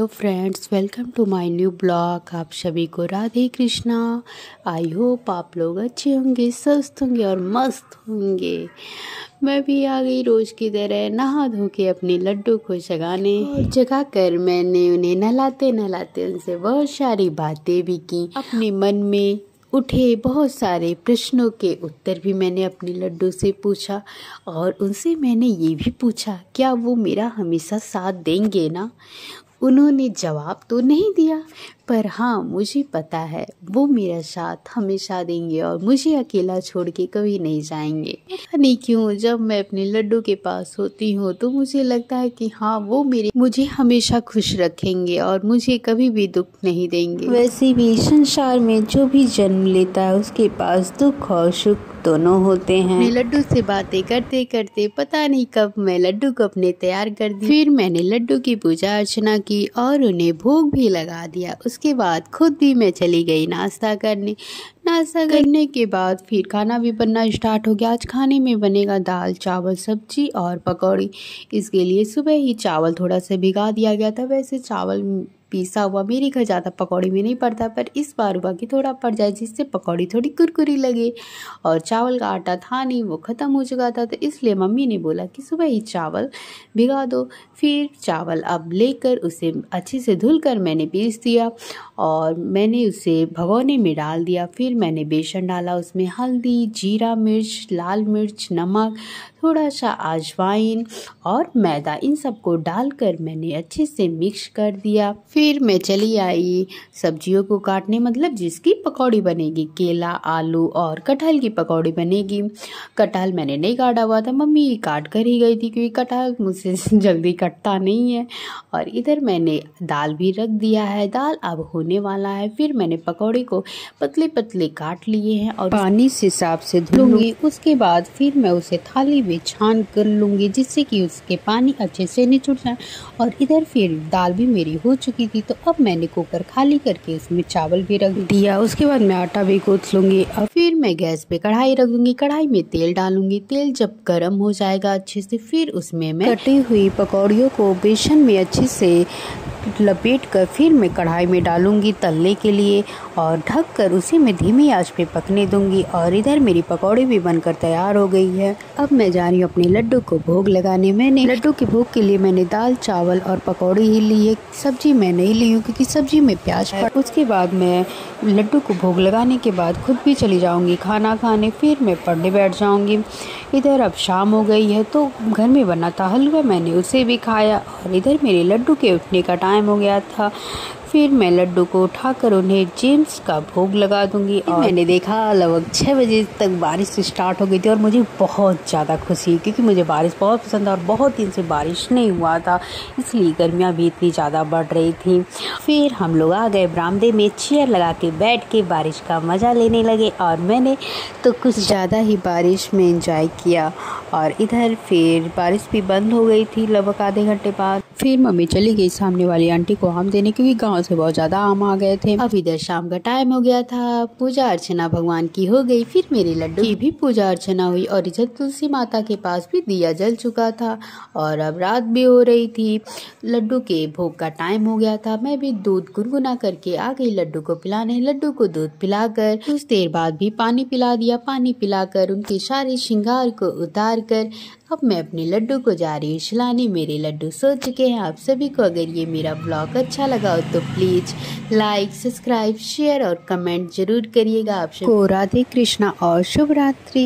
Hello friends, welcome to my new blog. आप सभी को राधे कृष्णा। आई होप आप लोग अच्छे होंगे, स्वस्थ होंगे और मस्त होंगे। मैं भी आ गई रोज़ की तरह नहा धो के अपने लड्डू को जगाने। और जगा कर मैंने उन्हें नहलाते नहलाते उनसे बहुत सारी बातें भी की। अपने मन में उठे बहुत सारे प्रश्नों के उत्तर भी मैंने अपने लड्डू से पूछा और उनसे मैंने ये भी पूछा क्या वो मेरा हमेशा साथ देंगे ना। उन्होंने जवाब तो नहीं दिया, पर हाँ मुझे पता है वो मेरा साथ हमेशा देंगे और मुझे अकेला छोड़ के कभी नहीं जाएंगे। पता नहीं क्यों जब मैं अपने लड्डू के पास होती हूँ तो मुझे लगता है कि हाँ वो मुझे हमेशा खुश रखेंगे और मुझे कभी भी दुख नहीं देंगे। वैसे भी संसार में जो भी जन्म लेता है उसके पास दुख और सुख दोनों होते हैं। मैं लड्डू से बातें करते करते पता नहीं कब मैं लड्डू को अपने तैयार कर दी। फिर मैंने लड्डू की पूजा अर्चना की और उन्हें भोग भी लगा दिया। उसके बाद खुद भी मैं चली गई नाश्ता करने के बाद फिर खाना भी बनना स्टार्ट हो गया। आज खाने में बनेगा दाल चावल सब्जी और पकौड़ी। इसके लिए सुबह ही चावल थोड़ा सा भिगा दिया गया था। वैसे चावल पीसा हुआ मेरे घर ज़्यादा पकौड़ी में नहीं पड़ता, पर इस बार हुआ कि थोड़ा पड़ जाए जिससे पकौड़ी थोड़ी कुरकुरी लगे। और चावल का आटा था नहीं, वो ख़त्म हो चुका था, तो इसलिए मम्मी ने बोला कि सुबह ही चावल भिगा दो। फिर चावल अब लेकर उसे अच्छे से धुल कर मैंने पीस दिया और मैंने उसे भगोने में डाल दिया। फिर मैंने बेसन डाला, उसमें हल्दी, जीरा मिर्च, लाल मिर्च, नमक, थोड़ा सा अजवाइन और मैदा, इन सबको डालकर मैंने अच्छे से मिक्स कर दिया। फिर मैं चली आई सब्जियों को काटने, मतलब जिसकी पकौड़ी बनेगी। केला, आलू और कटहल की पकौड़ी बनेगी। कटहल मैंने नहीं काटा हुआ था, मम्मी काट कर ही गई थी क्योंकि कटहल मुझसे जल्दी कटता नहीं है। और इधर मैंने दाल भी रख दिया है, दाल अब होने वाला है। फिर मैंने पकौड़े को पतले पतले काट लिए हैं और पानी से साफ से धुलूंगी। उसके बाद फिर मैं उसे थाली में छान कर लूँगी जिससे कि उसके पानी अच्छे से निचुड़ जाए। और इधर फिर दाल भी मेरी हो चुकी थी, तो अब मैंने कुकर खाली करके उसमें चावल भी रख दिया। उसके बाद मैं आटा भी गूँथ लूँगी और फिर मैं गैस पे कढ़ाई रख दूँगी। कढ़ाई में तेल डालूँगी। तेल जब गर्म हो जाएगा अच्छे से, फिर उसमें मैं कटी हुई पकौड़ियों को बेसन में अच्छे से लपेट कर फिर मैं कढ़ाई में डालूंगी तलने के लिए और ढक कर उसी में धीमी आंच पे पकने दूंगी। और इधर मेरी पकौड़ी भी बनकर तैयार हो गई है। अब मैं जा रही हूँ अपने लड्डू को भोग लगाने। मैंने लड्डू के भोग के लिए मैंने दाल चावल और पकौड़ी ही ली है, सब्जी मैं नहीं ली हूँ क्योंकि सब्जी में प्याज है। उसके बाद मैं लड्डू को भोग लगाने के बाद खुद भी चली जाऊँगी खाना खाने। फिर मैं पढ़ने बैठ जाऊँगी। इधर अब शाम हो गई है तो घर में बना था हलवा, मैंने उसे भी खाया। और इधर मेरे लड्डू के उठने का टाइम हो गया था। फिर मैं लड्डू को उठाकर उन्हें जेम्स का भोग लगा दूंगी। और मैंने देखा लगभग 6 बजे तक बारिश स्टार्ट हो गई थी और मुझे बहुत ज़्यादा खुशी क्योंकि मुझे बारिश बहुत पसंद है और बहुत दिन से बारिश नहीं हुआ था, इसलिए गर्मियाँ भी इतनी ज़्यादा बढ़ रही थी। फिर हम लोग आ गए बरामदे में, चेयर लगा के बैठ के बारिश का मज़ा लेने लगे और मैंने तो कुछ ज़्यादा ही बारिश में एंजॉय किया। और इधर फिर बारिश भी बंद हो गई थी लगभग आधे घंटे बाद। फिर मम्मी चली गई सामने वाली आंटी को आम देने क्योंकि गांव से बहुत ज़्यादा आम आ गए थे। अब इधर शाम का टाइम हो गया था, पूजा अर्चना भगवान की हो गई। फिर मेरे लड्डू की भी पूजा अर्चना हुई और इधर तुलसी माता के पास भी दिया जल चुका था और अब रात भी हो रही थी। लड्डू के भोग का टाइम हो गया था। मैं भी दूध गुनगुना करके आ गई लड्डू को पिलाने। लड्डू को दूध पिलाकर कुछ देर बाद भी पानी पिला दिया। पानी पिलाकर उनके सारे श्रृंगार को उतार कर अब मैं अपने लड्डू को जा रही हूँ सुलाने। मेरे लड्डू सो चुके हैं। आप सभी को अगर ये मेरा ब्लॉग अच्छा लगा हो तो प्लीज लाइक, सब्सक्राइब, शेयर और कमेंट जरूर करिएगा। आप सबको राधे कृष्णा और शुभ रात्रि।